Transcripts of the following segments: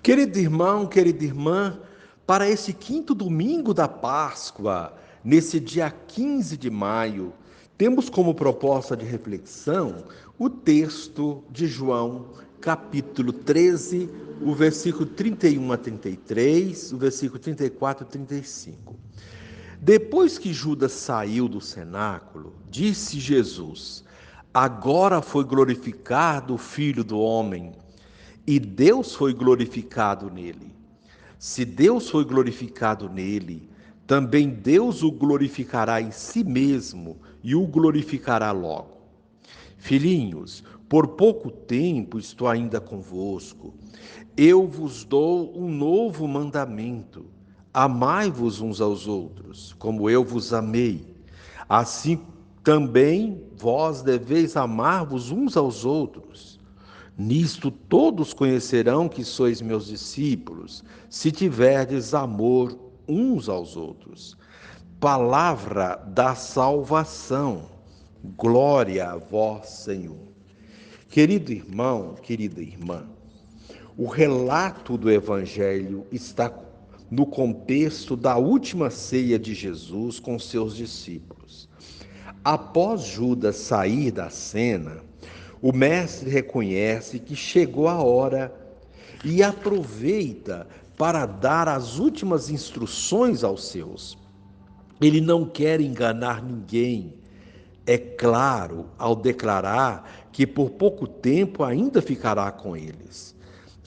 Querido irmão, querida irmã, para esse quinto domingo da Páscoa, nesse dia 15 de maio, temos como proposta de reflexão o texto de João, capítulo 13, o versículo 31 a 33, o versículo 34 a 35. Depois que Judas saiu do cenáculo, disse Jesus: Agora foi glorificado o Filho do Homem, e Deus foi glorificado nele. Se Deus foi glorificado nele, também Deus o glorificará em si mesmo e o glorificará logo. Filhinhos, por pouco tempo estou ainda convosco. Eu vos dou um novo mandamento. Amai-vos uns aos outros, como eu vos amei. Assim também vós deveis amar-vos uns aos outros. Nisto todos conhecerão que sois meus discípulos, se tiverdes amor uns aos outros. Palavra da salvação. Glória a vós, Senhor. Querido irmão, querida irmã, o relato do Evangelho está no contexto da última ceia de Jesus com seus discípulos. Após Judas sair da cena, o mestre reconhece que chegou a hora e aproveita para dar as últimas instruções aos seus. Ele não quer enganar ninguém, é claro, ao declarar que por pouco tempo ainda ficará com eles.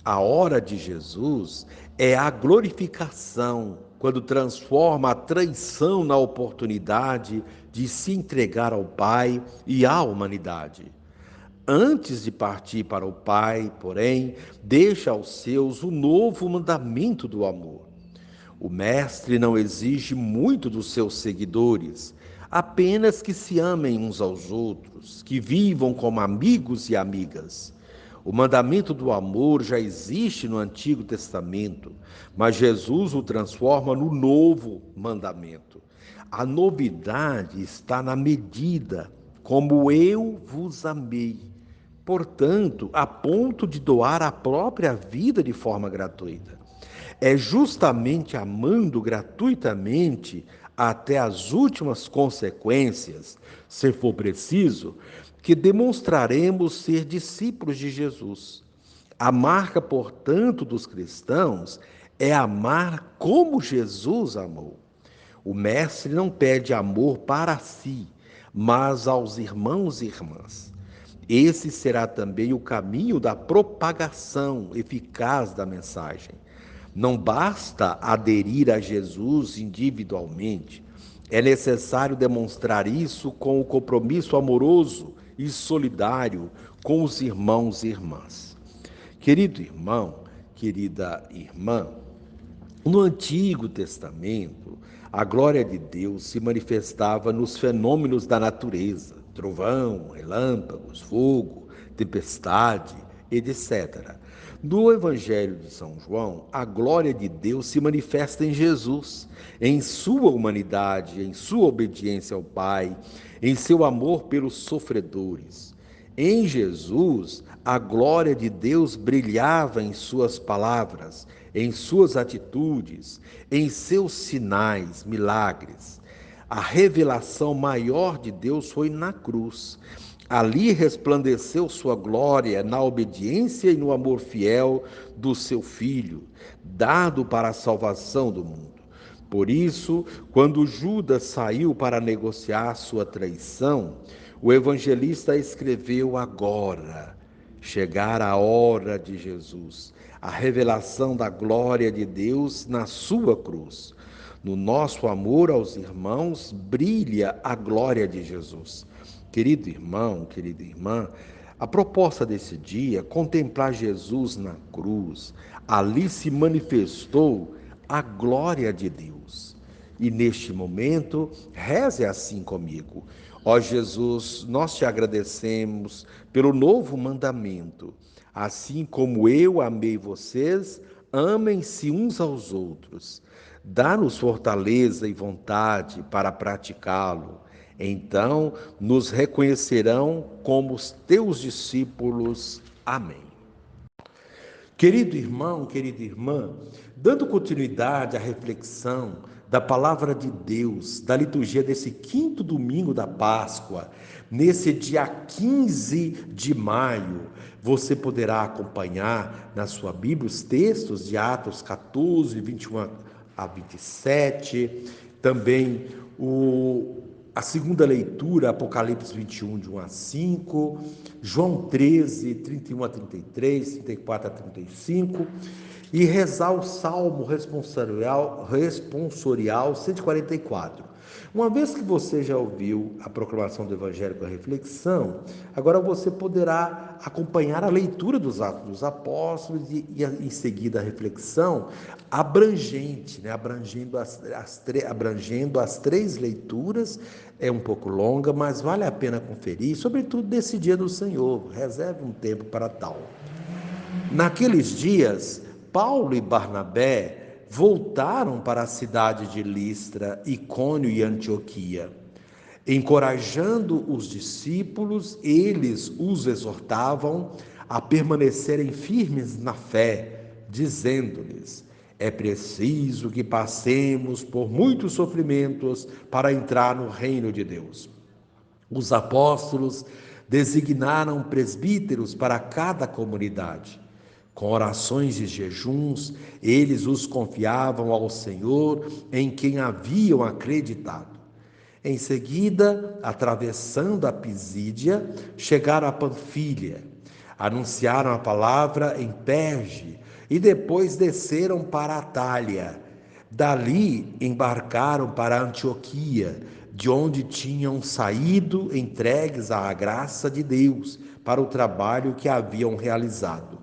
A hora de Jesus é a glorificação, quando transforma a traição na oportunidade de se entregar ao Pai e à humanidade. Antes de partir para o Pai, porém, deixa aos seus o novo mandamento do amor. O Mestre não exige muito dos seus seguidores, apenas que se amem uns aos outros, que vivam como amigos e amigas. O mandamento do amor já existe no Antigo Testamento, mas Jesus o transforma no novo mandamento. A novidade está na medida, como eu vos amei. Portanto, a ponto de doar a própria vida de forma gratuita. É justamente amando gratuitamente até as últimas consequências, se for preciso, que demonstraremos ser discípulos de Jesus. A marca, portanto, dos cristãos é amar como Jesus amou. O Mestre não pede amor para si, mas aos irmãos e irmãs. Esse será também o caminho da propagação eficaz da mensagem. Não basta aderir a Jesus individualmente, é necessário demonstrar isso com o compromisso amoroso e solidário com os irmãos e irmãs. Querido irmão, querida irmã, no Antigo Testamento, a glória de Deus se manifestava nos fenômenos da natureza, trovão, relâmpagos, fogo, tempestade, etc. No Evangelho de São João, a glória de Deus se manifesta em Jesus, em sua humanidade, em sua obediência ao Pai, em seu amor pelos sofredores. Em Jesus, a glória de Deus brilhava em suas palavras, em suas atitudes, em seus sinais, milagres. A revelação maior de Deus foi na cruz. Ali resplandeceu sua glória na obediência e no amor fiel do seu Filho, dado para a salvação do mundo. Por isso, quando Judas saiu para negociar sua traição, o evangelista escreveu agora, chegar a hora de Jesus, a revelação da glória de Deus na sua cruz. No nosso amor aos irmãos, brilha a glória de Jesus. Querido irmão, querida irmã, a proposta desse dia é contemplar Jesus na cruz. Ali se manifestou a glória de Deus. E neste momento, reze assim comigo. Ó Jesus, nós te agradecemos pelo novo mandamento. Assim como eu amei vocês, amem-se uns aos outros. Dá-nos fortaleza e vontade para praticá-lo. Então nos reconhecerão como os teus discípulos. Amém. Querido irmão, querida irmã, dando continuidade à reflexão da palavra de Deus, da liturgia desse quinto domingo da Páscoa, nesse dia 15 de maio, você poderá acompanhar na sua Bíblia os textos de Atos 14, 21 a 27, também a segunda leitura, Apocalipse 21, de 1 a 5, João 13, 31 a 33, 34 a 35, e rezar o Salmo responsorial 144. Uma vez que você já ouviu a proclamação do Evangelho com a reflexão, agora você poderá acompanhar a leitura dos Atos dos Apóstolos e em seguida a reflexão abrangente, né? abrangendo as três leituras. É um pouco longa, mas vale a pena conferir, sobretudo nesse dia do Senhor. Reserve um tempo para tal. Naqueles dias, Paulo e Barnabé voltaram para a cidade de Listra, Icônio e Antioquia. Encorajando os discípulos, eles os exortavam a permanecerem firmes na fé, dizendo-lhes: é preciso que passemos por muitos sofrimentos para entrar no reino de Deus. Os apóstolos designaram presbíteros para cada comunidade. Com orações e jejuns, eles os confiavam ao Senhor, em quem haviam acreditado. Em seguida, atravessando a Pisídia, chegaram a Panfília, anunciaram a palavra em Perge e depois desceram para a Atália. Dali embarcaram para Antioquia, de onde tinham saído entregues à graça de Deus para o trabalho que haviam realizado.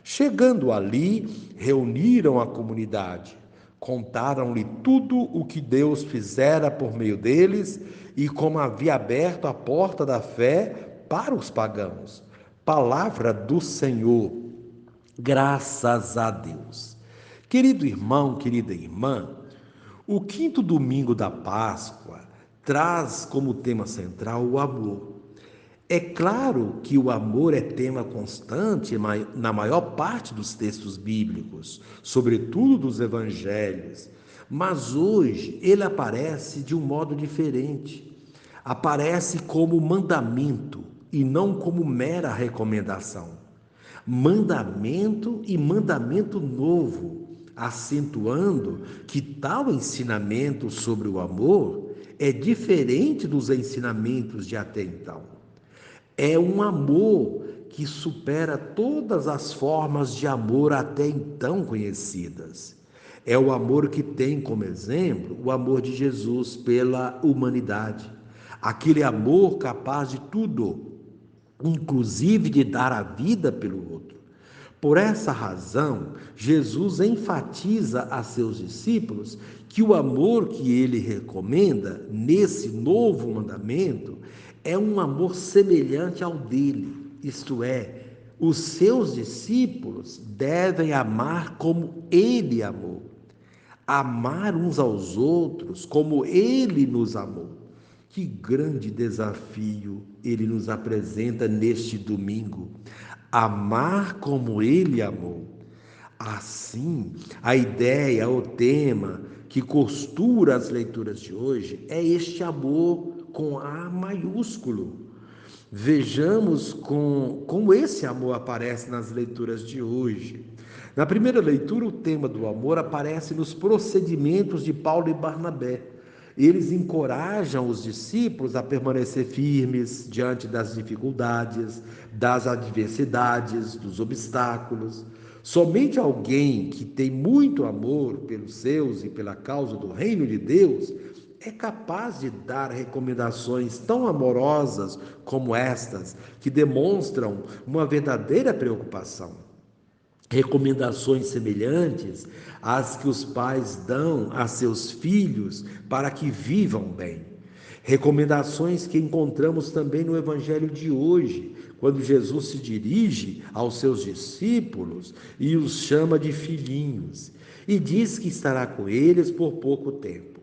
Chegando ali, reuniram a comunidade, contaram-lhe tudo o que Deus fizera por meio deles e como havia aberto a porta da fé para os pagãos. Palavra do Senhor, graças a Deus. Querido irmão, querida irmã, o quinto domingo da Páscoa traz como tema central o amor. É claro que o amor é tema constante na maior parte dos textos bíblicos, sobretudo dos evangelhos, mas hoje ele aparece de um modo diferente. Aparece como mandamento e não como mera recomendação. Mandamento e mandamento novo, acentuando que tal ensinamento sobre o amor é diferente dos ensinamentos de até então. É um amor que supera todas as formas de amor até então conhecidas. É o amor que tem como exemplo o amor de Jesus pela humanidade. Aquele amor capaz de tudo, inclusive de dar a vida pelo outro. Por essa razão, Jesus enfatiza a seus discípulos que o amor que ele recomenda nesse novo mandamento é um amor semelhante ao dele, isto é, os seus discípulos devem amar como ele amou, amar uns aos outros como ele nos amou. Que grande desafio ele nos apresenta neste domingo. Amar como ele amou. Assim, a ideia, o tema que costura as leituras de hoje é este amor com A maiúsculo. Vejamos como esse amor aparece nas leituras de hoje. Na primeira leitura, o tema do amor aparece nos procedimentos de Paulo e Barnabé. Eles encorajam os discípulos a permanecer firmes diante das dificuldades, das adversidades, dos obstáculos. Somente alguém que tem muito amor pelos seus e pela causa do reino de Deus é capaz de dar recomendações tão amorosas como estas, que demonstram uma verdadeira preocupação. Recomendações semelhantes às que os pais dão a seus filhos para que vivam bem. Recomendações que encontramos também no Evangelho de hoje, quando Jesus se dirige aos seus discípulos e os chama de filhinhos, e diz que estará com eles por pouco tempo.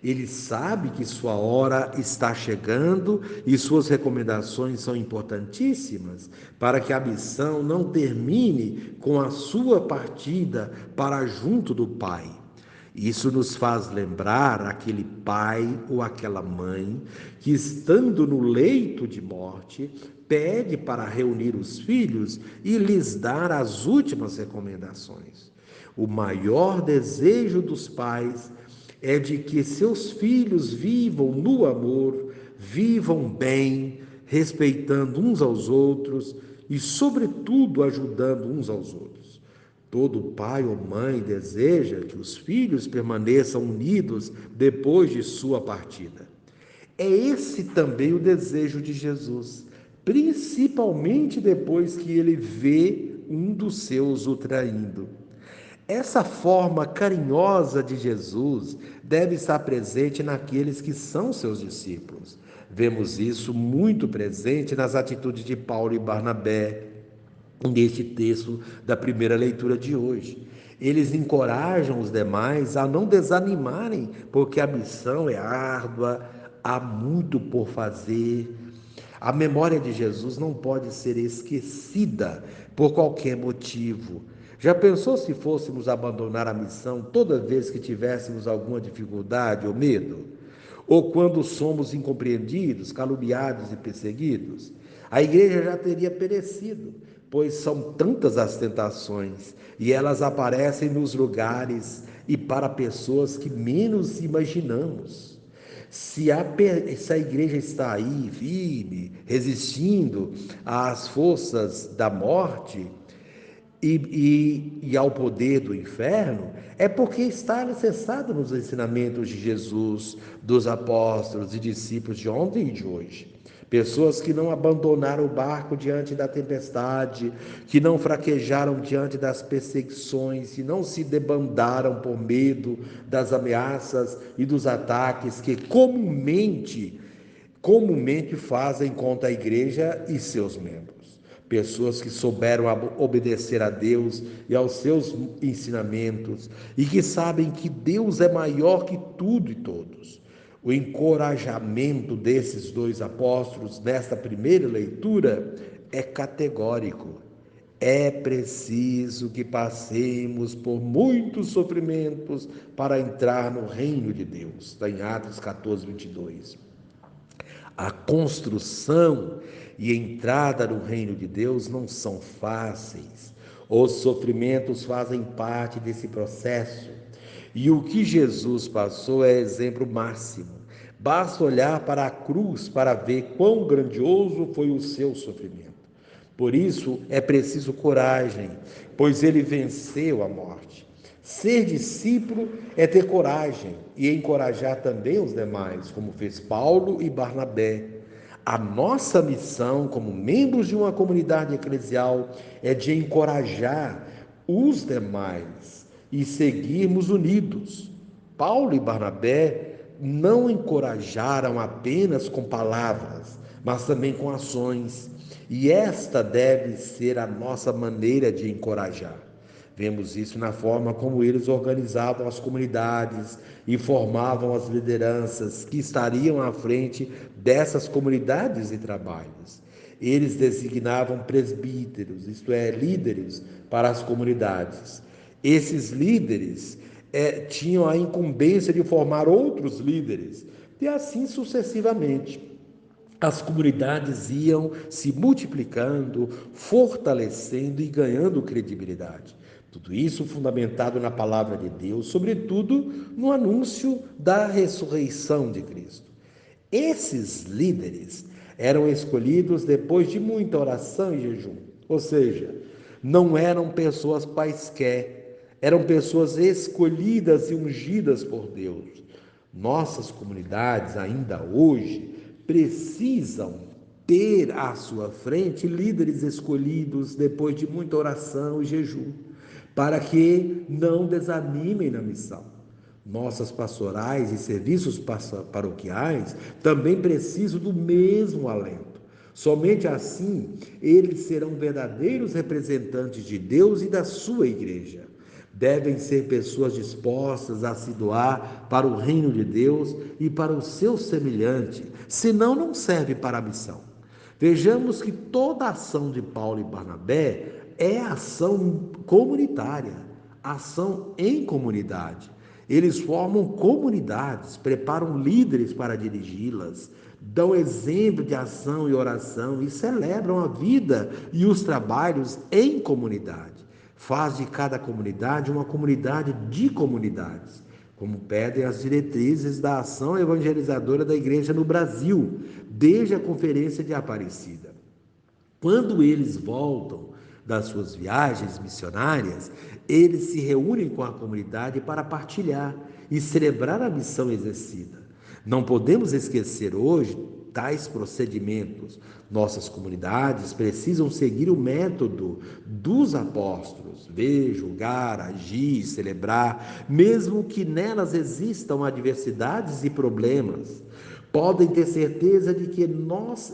Ele sabe que sua hora está chegando e suas recomendações são importantíssimas para que a missão não termine com a sua partida para junto do Pai. Isso nos faz lembrar aquele pai ou aquela mãe que, estando no leito de morte, pede para reunir os filhos e lhes dar as últimas recomendações. O maior desejo dos pais é de que seus filhos vivam no amor, vivam bem, respeitando uns aos outros e, sobretudo, ajudando uns aos outros. Todo pai ou mãe deseja que os filhos permaneçam unidos depois de sua partida. É esse também o desejo de Jesus, principalmente depois que ele vê um dos seus o traindo. Essa forma carinhosa de Jesus deve estar presente naqueles que são seus discípulos. Vemos isso muito presente nas atitudes de Paulo e Barnabé, neste texto da primeira leitura de hoje. Eles encorajam os demais a não desanimarem, porque a missão é árdua, há muito por fazer. A memória de Jesus não pode ser esquecida por qualquer motivo. Já pensou se fôssemos abandonar a missão toda vez que tivéssemos alguma dificuldade ou medo? Ou quando somos incompreendidos, caluniados e perseguidos? A igreja já teria perecido, pois são tantas as tentações e elas aparecem nos lugares e para pessoas que menos imaginamos. Se a igreja está aí firme, resistindo às forças da morte e ao poder do inferno, é porque está alicerçado nos ensinamentos de Jesus, dos apóstolos e discípulos de ontem e de hoje. Pessoas que não abandonaram o barco diante da tempestade, que não fraquejaram diante das perseguições, que não se debandaram por medo das ameaças e dos ataques que comumente fazem contra a igreja e seus membros. Pessoas que souberam obedecer a Deus e aos seus ensinamentos e que sabem que Deus é maior que tudo e todos. O encorajamento desses dois apóstolos nesta primeira leitura é categórico. É preciso que passemos por muitos sofrimentos para entrar no reino de Deus. Está em Atos 14, 22. A construção e entrada no reino de Deus não são fáceis. Os sofrimentos fazem parte desse processo. E o que Jesus passou é exemplo máximo. Basta olhar para a cruz para ver quão grandioso foi o seu sofrimento. Por isso é preciso coragem, pois ele venceu a morte. Ser discípulo é ter coragem e encorajar também os demais, como fez Paulo e Barnabé. A nossa missão, como membros de uma comunidade eclesial, é de encorajar os demais e seguirmos unidos. Paulo e Barnabé não encorajaram apenas com palavras, mas também com ações. E esta deve ser a nossa maneira de encorajar. Vemos isso na forma como eles organizavam as comunidades e formavam as lideranças que estariam à frente dessas comunidades e trabalhos. Eles designavam presbíteros, isto é, líderes para as comunidades. Esses líderes tinham a incumbência de formar outros líderes, e assim sucessivamente. As comunidades iam se multiplicando, fortalecendo e ganhando credibilidade. Tudo isso fundamentado na palavra de Deus, sobretudo no anúncio da ressurreição de Cristo. Esses líderes eram escolhidos depois de muita oração e jejum, ou seja, não eram pessoas quaisquer, eram pessoas escolhidas e ungidas por Deus. Nossas comunidades, ainda hoje, precisam ter à sua frente líderes escolhidos depois de muita oração e jejum, para que não desanimem na missão. Nossas pastorais e serviços paroquiais também precisam do mesmo alento. Somente assim eles serão verdadeiros representantes de Deus e da sua igreja. Devem ser pessoas dispostas a se doar para o reino de Deus e para o seu semelhante, senão não serve para a missão. Vejamos que toda ação de Paulo e Barnabé é ação comunitária, ação em comunidade. Eles formam comunidades, preparam líderes para dirigi-las, dão exemplo de ação e oração e celebram a vida e os trabalhos em comunidade. Faz de cada comunidade uma comunidade de comunidades, como pedem as diretrizes da ação evangelizadora da Igreja no Brasil, desde a Conferência de Aparecida. Quando eles voltam das suas viagens missionárias, eles se reúnem com a comunidade para partilhar e celebrar a missão exercida. Não podemos esquecer hoje tais procedimentos. Nossas comunidades precisam seguir o método dos apóstolos: ver, julgar, agir, celebrar, mesmo que nelas existam adversidades e problemas. Podem ter certeza de que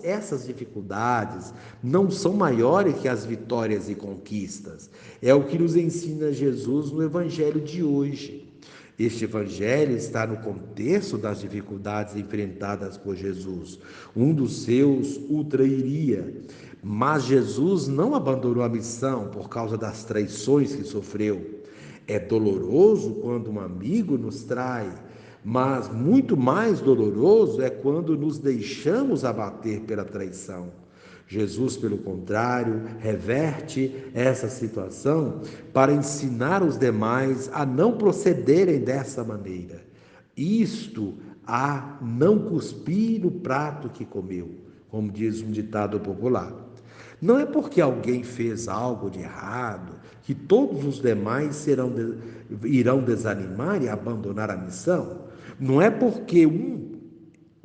essas dificuldades não são maiores que as vitórias e conquistas. É o que nos ensina Jesus no Evangelho de hoje. Este Evangelho está no contexto das dificuldades enfrentadas por Jesus. Um dos seus o trairia, mas Jesus não abandonou a missão por causa das traições que sofreu. É doloroso quando um amigo nos trai, mas muito mais doloroso é quando nos deixamos abater pela traição. Jesus, pelo contrário, reverte essa situação para ensinar os demais a não procederem dessa maneira. Isto a não cuspir no prato que comeu, como diz um ditado popular. Não é porque alguém fez algo de errado que todos os demais irão desanimar e abandonar a missão. Não é porque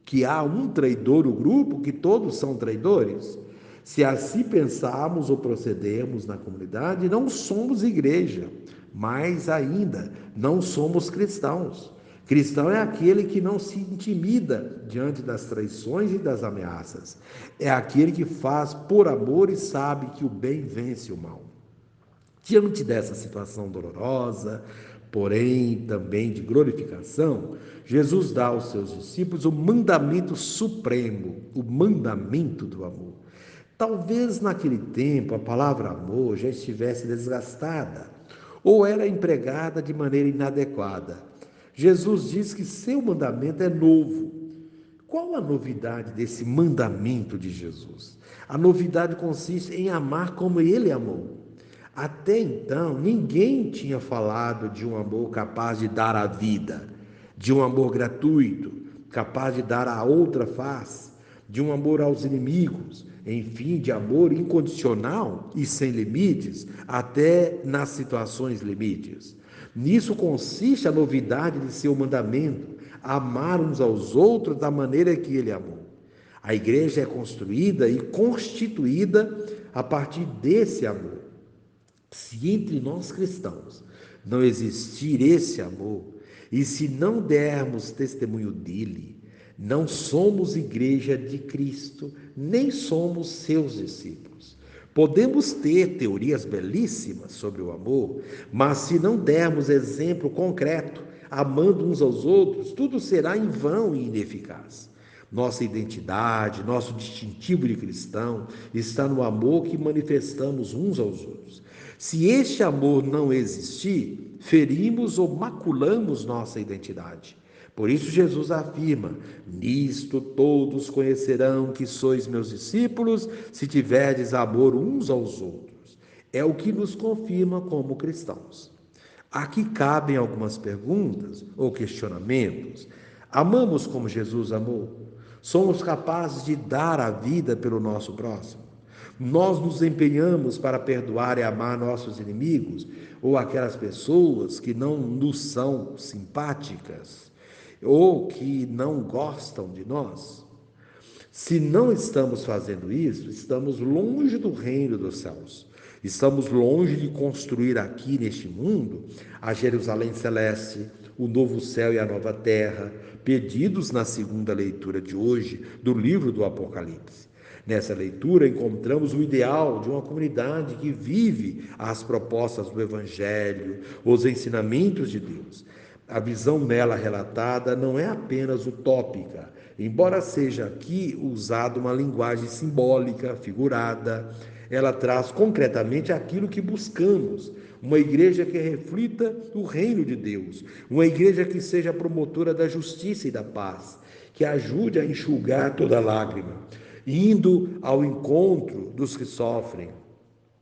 que há um traidor no grupo que todos são traidores. Se assim pensarmos ou procedermos na comunidade, não somos igreja, mais ainda, não somos cristãos. Cristão é aquele que não se intimida diante das traições e das ameaças. É aquele que faz por amor e sabe que o bem vence o mal. Diante dessa situação dolorosa, porém também de glorificação, Jesus dá aos seus discípulos o mandamento supremo, o mandamento do amor. Talvez naquele tempo a palavra amor já estivesse desgastada ou era empregada de maneira inadequada. Jesus diz que seu mandamento é novo. Qual a novidade desse mandamento de Jesus? A novidade consiste em amar como ele amou. Até então, ninguém tinha falado de um amor capaz de dar a vida, de um amor gratuito, capaz de dar a outra face, de um amor aos inimigos, enfim, de amor incondicional e sem limites, até nas situações limites. Nisso consiste a novidade de seu mandamento: amar uns aos outros da maneira que ele amou. A igreja é construída e constituída a partir desse amor. Se entre nós cristãos não existir esse amor, e se não dermos testemunho dele, não somos igreja de Cristo, nem somos seus discípulos. Podemos ter teorias belíssimas sobre o amor, mas se não dermos exemplo concreto, amando uns aos outros, tudo será em vão e ineficaz. Nossa identidade, nosso distintivo de cristão está no amor que manifestamos uns aos outros. Se este amor não existir, ferimos ou maculamos nossa identidade. Por isso Jesus afirma: nisto todos conhecerão que sois meus discípulos, se tiverdes amor uns aos outros. É o que nos confirma como cristãos. Aqui cabem algumas perguntas ou questionamentos. Amamos como Jesus amou? Somos capazes de dar a vida pelo nosso próximo? Nós nos empenhamos para perdoar e amar nossos inimigos ou aquelas pessoas que não nos são simpáticas ou que não gostam de nós? Se não estamos fazendo isso, estamos longe do reino dos céus. Estamos longe de construir aqui neste mundo a Jerusalém celeste, o novo céu e a nova terra, pedidos na segunda leitura de hoje do livro do Apocalipse. Nessa leitura encontramos o ideal de uma comunidade que vive as propostas do Evangelho, os ensinamentos de Deus. A visão nela relatada não é apenas utópica, embora seja aqui usada uma linguagem simbólica, figurada, ela traz concretamente aquilo que buscamos, uma igreja que reflita o reino de Deus, uma igreja que seja promotora da justiça e da paz, que ajude a enxugar toda lágrima, indo ao encontro dos que sofrem,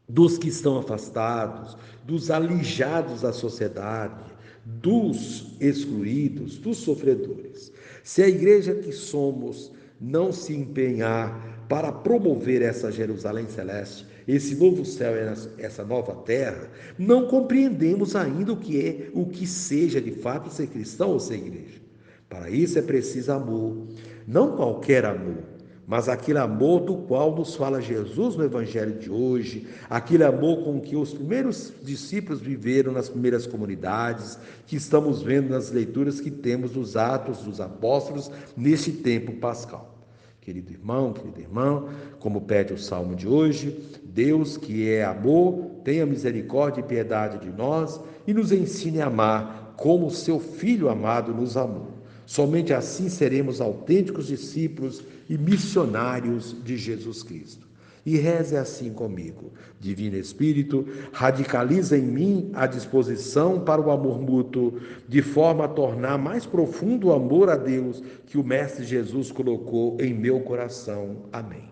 dos que estão afastados, dos alijados da sociedade, dos excluídos, dos sofredores. Se a igreja que somos não se empenhar para promover essa Jerusalém celeste, esse novo céu e essa nova terra, não compreendemos ainda o que seja de fato ser cristão ou ser igreja. Para isso é preciso amor, não qualquer amor, mas aquele amor do qual nos fala Jesus no Evangelho de hoje, aquele amor com que os primeiros discípulos viveram nas primeiras comunidades, que estamos vendo nas leituras que temos dos Atos dos Apóstolos neste tempo pascal. Querido irmão, querida irmã, como pede o Salmo de hoje, Deus que é amor, tenha misericórdia e piedade de nós e nos ensine a amar como o seu Filho amado nos amou. Somente assim seremos autênticos discípulos e missionários de Jesus Cristo. E reze assim comigo. Divino Espírito, radicaliza em mim a disposição para o amor mútuo, de forma a tornar mais profundo o amor a Deus que o Mestre Jesus colocou em meu coração. Amém.